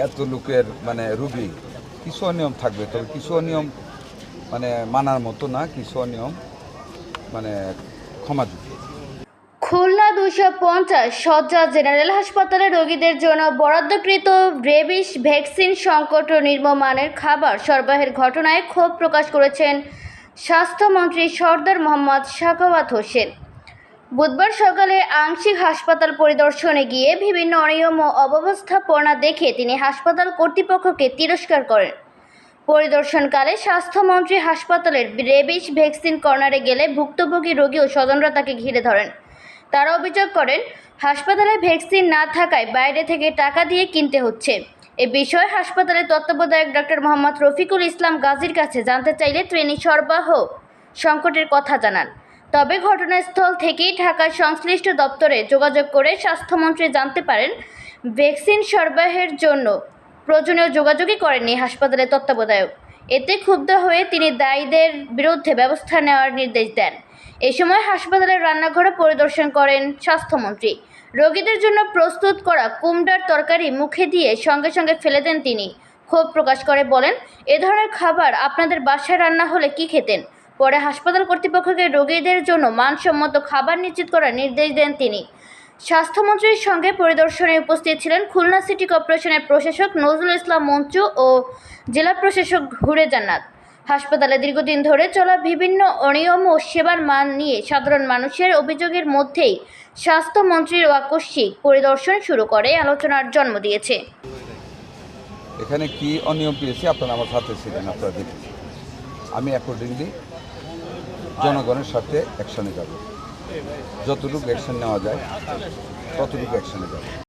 এত লোকের মানে রুগী কিছু অনিয়ম থাকবে, তবে কিছু অনিয়ম মানে মানার মতো না, কিছু অনিয়ম মানে ক্ষমাযোগ্য। খুলনা 250 শয্যা জেনারেল হাসপাতালে রোগীদের জন্য বরাদ্দকৃত রেবিস ভ্যাকসিন সংকট ও নিম্নমানের খাবার সরবরাহের ঘটনায় ক্ষোভ প্রকাশ করেছেন স্বাস্থ্যমন্ত্রী সরদার মোহাম্মদ সাখাওয়াত হোসেন। বুধবার সকালে আংশিক হাসপাতাল পরিদর্শনে গিয়ে বিভিন্ন অনিয়ম ও অব্যবস্থাপনা দেখে তিনি হাসপাতাল কর্তৃপক্ষকে তিরস্কার করেন। পরিদর্শনকালে স্বাস্থ্যমন্ত্রী হাসপাতালের রেবিস ভ্যাকসিন কর্নারে গেলে ভুক্তভোগী রোগী ও স্বজনরা তাকে ঘিরে ধরেন। তারা অভিযোগ করেন, হাসপাতালে ভ্যাকসিন না থাকায় বাইরে থেকে টাকা দিয়ে কিনতে হচ্ছে। এ বিষয়ে হাসপাতালের তত্ত্বাবধায়ক ডক্টর মোহাম্মদ রফিকুল ইসলাম গাজীর কাছে জানতে চাইলে তিনি সরবরাহ সংকটের কথা জানান। তবে ঘটনাস্থল থেকেই ঢাকার সংশ্লিষ্ট দপ্তরে যোগাযোগ করে স্বাস্থ্যমন্ত্রী জানতে পারেন, ভ্যাকসিন সরবরাহের জন্য প্রয়োজনীয় যোগাযোগই করেননি হাসপাতালের তত্ত্বাবধায়ক। এতে ক্ষুব্ধ হয়ে তিনি দায়ীদের বিরুদ্ধে ব্যবস্থা নেওয়ার নির্দেশ দেন। এ সময় হাসপাতালের রান্নাঘরে পরিদর্শন করেন স্বাস্থ্যমন্ত্রী। রোগীদের জন্য প্রস্তুত করা কুমড়ার তরকারি মুখে দিয়ে সঙ্গে সঙ্গে ফেলে দেন তিনি। ক্ষোভ প্রকাশ করে বলেন, এ ধরনের খাবার আপনাদের বাসায় রান্না হলে কি খেতেন? পরে হাসপাতাল কর্তৃপক্ষকে রোগীদের জন্য মানসম্মত খাবার নিশ্চিত করার নির্দেশ দেন তিনি। স্বাস্থ্যমন্ত্রীর সঙ্গে পরিদর্শনে উপস্থিত ছিলেন খুলনা সিটি কর্পোরেশনের প্রশাসক নজরুল ইসলাম মঞ্চু ও জেলা প্রশাসক হুরে জান্নাত। হাসপাতালে দীর্ঘদিন ধরে চলা বিভিন্ন অনিয়ম ও সেবার মান নিয়ে সাধারণ মানুষের অভিযোগের মধ্যেই স্বাস্থ্যমন্ত্রীর আকস্মিক পরিদর্শন শুরু করে আলোচনার জন্ম দিয়েছে। এখানে কি অনিয়ম পেয়েছি আপনারা আমার সাথে ছিলেন, আপনারা দেখেছেন। আমি অ্যাকর্ডিংলি জনগণের সাথে অ্যাকশনে যাব, যতটুকু অ্যাকশন নেওয়া যায় ততটুকু অ্যাকশনে যাব।